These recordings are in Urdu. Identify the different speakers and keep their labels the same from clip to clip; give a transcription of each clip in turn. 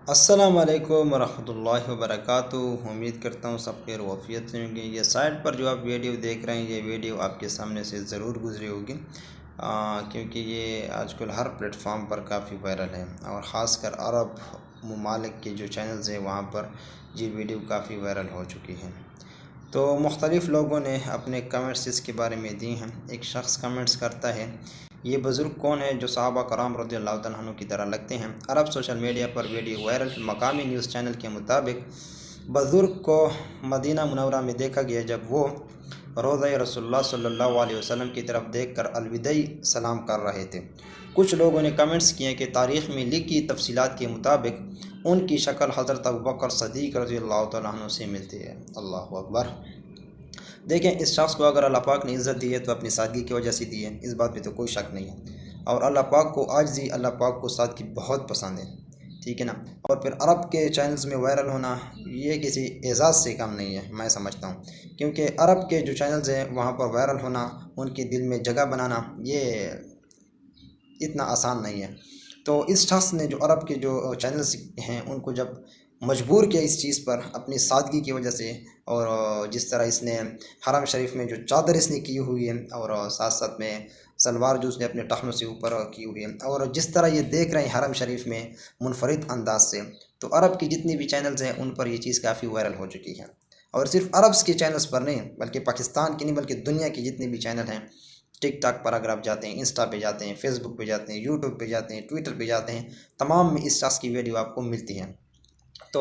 Speaker 1: السلام علیکم ورحمۃ اللہ وبرکاتہ۔ امید کرتا ہوں سب خیر و عافیت سے ہوں گے۔ یہ سائٹ پر جو آپ ویڈیو دیکھ رہے ہیں، یہ ویڈیو آپ کے سامنے سے ضرور گزری ہوگی، کیونکہ یہ آج کل ہر پلیٹ فارم پر کافی وائرل ہے، اور خاص کر عرب ممالک کے جو چینلز ہیں وہاں پر یہ ویڈیو کافی وائرل ہو چکی ہے۔ تو مختلف لوگوں نے اپنے کمنٹس اس کے بارے میں دی ہیں۔ ایک شخص کمنٹس کرتا ہے، یہ بزرگ کون ہے جو صحابہ کرام رضی اللہ تعالیٰ عنہ کی طرح لگتے ہیں؟ عرب سوشل میڈیا پر ویڈیو وائرل۔ مقامی نیوز چینل کے مطابق بزرگ کو مدینہ منورہ میں دیکھا گیا جب وہ روضہ رسول اللہ صلی اللہ علیہ وسلم کی طرف دیکھ کر الوداعی سلام کر رہے تھے۔ کچھ لوگوں نے کمنٹس کیے کہ تاریخ میں لکھی تفصیلات کے مطابق ان کی شکل حضرت ابوبکر صدیق رضی اللہ تعالیٰ عنہ سے ملتی ہے۔ اللہ اکبر۔ دیکھیں، اس شخص کو اگر اللہ پاک نے عزت دی ہے تو اپنی سادگی کی وجہ سے دی ہے، اس بات پہ تو کوئی شک نہیں ہے۔ اور اللہ پاک کو عاجزی، اللہ پاک کو سادگی بہت پسند ہے، ٹھیک ہے نا۔ اور پھر عرب کے چینلز میں وائرل ہونا یہ کسی اعزاز سے کم نہیں ہے، میں سمجھتا ہوں، کیونکہ عرب کے جو چینلز ہیں وہاں پر وائرل ہونا، ان کے دل میں جگہ بنانا، یہ اتنا آسان نہیں ہے۔ تو اس شخص نے جو عرب کے جو چینلز ہیں ان کو جب مجبور کیا اس چیز پر اپنی سادگی کی وجہ سے، اور جس طرح اس نے حرم شریف میں جو چادر اس نے کی ہوئی ہے، اور ساتھ ساتھ میں سلوار جو اس نے اپنے ٹخنوں سے اوپر کی ہوئی ہے، اور جس طرح یہ دیکھ رہے ہیں حرم شریف میں منفرد انداز سے، تو عرب کی جتنی بھی چینلز ہیں ان پر یہ چیز کافی وائرل ہو چکی ہے۔ اور صرف عربس کے چینلز پر نہیں، بلکہ پاکستان کی نہیں بلکہ دنیا کی جتنی بھی چینل ہیں، ٹک ٹاک پر اگر آپ جاتے ہیں، انسٹا پہ جاتے ہیں، فیس بک پہ جاتے ہیں، یوٹیوب پہ جاتے ہیں، ٹویٹر پہ جاتے ہیں، تمام میں اس شخص کی ویڈیو آپ کو ملتی ہیں۔ تو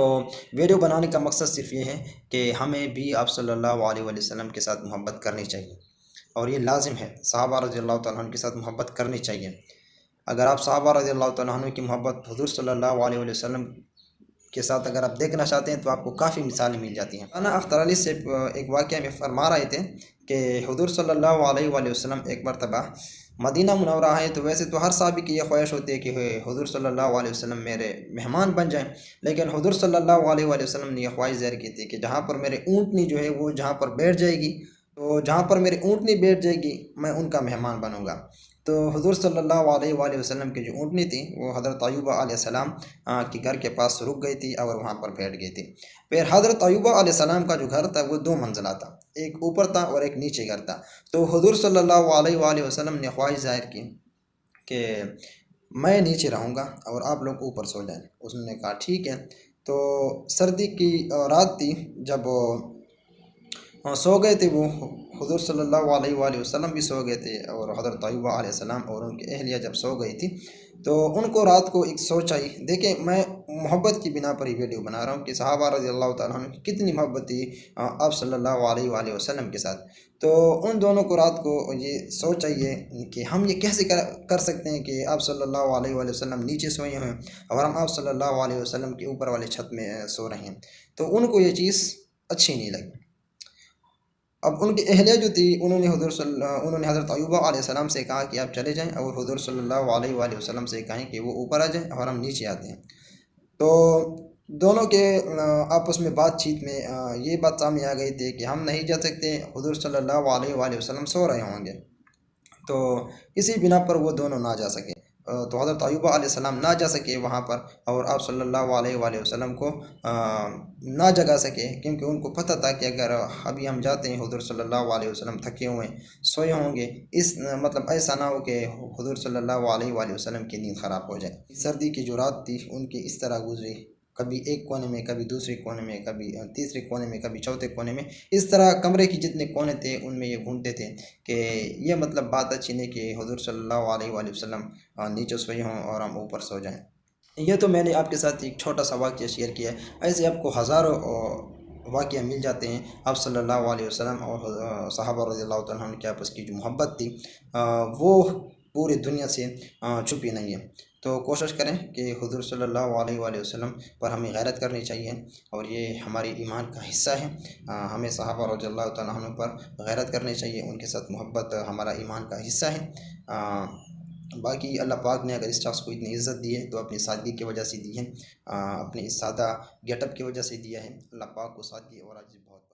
Speaker 1: ویڈیو بنانے کا مقصد صرف یہ ہے کہ ہمیں بھی آپ صلی اللہ علیہ وسلم کے ساتھ محبت کرنی چاہیے، اور یہ لازم ہے، صحابہ رضی اللہ تعالیٰ عنہ کے ساتھ محبت کرنی چاہیے۔ اگر آپ صحابہ رضی اللہ تعالیٰ عنہ کی محبت حضور صلی اللہ علیہ وسلم کے ساتھ اگر آپ دیکھنا چاہتے ہیں تو آپ کو کافی مثالیں مل جاتی ہیں۔ انا اختر علی سے ایک واقعہ میں فرما رہے تھے کہ حضور صلی اللہ علیہ وسلم ایک مرتبہ مدینہ منورہ آئے، تو ویسے تو ہر صحابی کی یہ خواہش ہوتی ہے کہ حضور صلی اللہ علیہ وسلم میرے مہمان بن جائیں، لیکن حضور صلی اللہ علیہ وسلم نے یہ خواہش ظاہر کی تھی کہ جہاں پر میرے اونٹنی جو ہے وہ جہاں پر بیٹھ جائے گی، تو جہاں پر میری اونٹنی بیٹھ جائے گی میں ان کا مہمان بنوں گا۔ تو حضور صلی اللہ علیہ وسلم کی جو اونٹنی تھی وہ حضرت ایوب علیہ السلام کے گھر کے پاس رک گئی تھی اور وہاں پر بیٹھ گئی تھی۔ پھر حضرت ایوب علیہ السلام کا جو گھر تھا وہ دو منزلہ تھا، ایک اوپر تھا اور ایک نیچے گھر تھا۔ تو حضور صلی اللہ علیہ وسلم نے خواہش ظاہر کی کہ میں نیچے رہوں گا اور آپ لوگ اوپر سو جائیں۔ اس نے کہا ٹھیک ہے۔ تو سردی کی رات تھی، جب سو گئے تھے وہ، حضور صلی اللہ علیہ وسلم بھی سو گئے تھے، اور حضرت ایوب علیہ السلام اور ان کی اہلیہ جب سو گئی تھی تو ان کو رات کو ایک سوچ آئی۔ دیکھیں، میں محبت کی بنا پر یہ ویڈیو بنا رہا ہوں کہ صحابہ رضی اللہ تعالیٰ عنہ کی کتنی محبت تھی آپ صلی اللہ علیہ وسلم کے ساتھ۔ تو ان دونوں کو رات کو یہ سوچ آئی ہے کہ ہم یہ کیسے کر سکتے ہیں کہ آپ صلی اللہ علیہ وسلم نیچے سوئے ہیں اور ہم آپ صلی اللہ علیہ وسلم کے اوپر والے چھت میں سو رہے ہیں۔ تو ان کو یہ چیز اچھی نہیں لگی۔ اب ان کی اہلیہ جو تھی انہوں نے حضرت ایوب علیہ السلام سے کہا کہ آپ چلے جائیں، اور حضور صلی اللہ علیہ وسلم سے کہیں کہ وہ اوپر آ جائیں اور ہم نیچے آتے ہیں۔ تو دونوں کے آپس میں بات چیت میں یہ بات سامنے آ گئی تھی کہ ہم نہیں جا سکتے، حضور صلی اللہ علیہ وسلم سو رہے ہوں گے، تو اسی بنا پر وہ دونوں نہ جا سکے۔ تو حضرت ایوب علیہ السلام نہ جا سکے وہاں پر، اور آپ صلی اللہ علیہ وسلم کو نہ جگا سکے، کیونکہ ان کو پتہ تھا کہ اگر ابھی ہم جاتے ہیں حضور صلی اللہ علیہ وسلم تھکے ہوئے سوئے ہوں گے، اس مطلب ایسا نہ ہو کہ حضور صلی اللہ علیہ وسلم کی نیند خراب ہو جائے۔ سردی کی جو رات تھی ان کی اس طرح گزری، کبھی ایک کونے میں، کبھی دوسرے کونے میں، کبھی تیسرے کونے میں، کبھی چوتھے کونے میں، اس طرح کمرے کی جتنے کونے تھے ان میں یہ گھومتے تھے کہ یہ مطلب بات اچھی نہیں کہ حضور صلی اللہ علیہ وسلم نیچے سوئے ہوں اور ہم اوپر سو جائیں۔ یہ تو میں نے آپ کے ساتھ ایک چھوٹا سا واقعہ شیئر کیا ہے، ایسے آپ کو ہزاروں واقعہ مل جاتے ہیں۔ آپ صلی اللہ علیہ وسلم اور صحابہ رضی اللہ تعالیٰ عنہ کے آپس کی جو محبت تھی وہ پوری دنیا سے چھپی نہیں ہے۔ تو کوشش کریں کہ حضور صلی اللہ علیہ وسلم پر ہمیں غیرت کرنی چاہیے، اور یہ ہماری ایمان کا حصہ ہے۔ ہمیں صحابہ رضی اللہ تعالیٰ عنہ پر غیرت کرنی چاہیے، ان کے ساتھ محبت ہمارا ایمان کا حصہ ہے۔ باقی اللہ پاک نے اگر اس شخص کو اتنی عزت دی ہے تو اپنی سادگی کی وجہ سے دی ہے، اپنے اس سادہ گیٹ اپ کی وجہ سے دیا ہے۔ اللہ پاک کو سادگی اور عاجزی بہت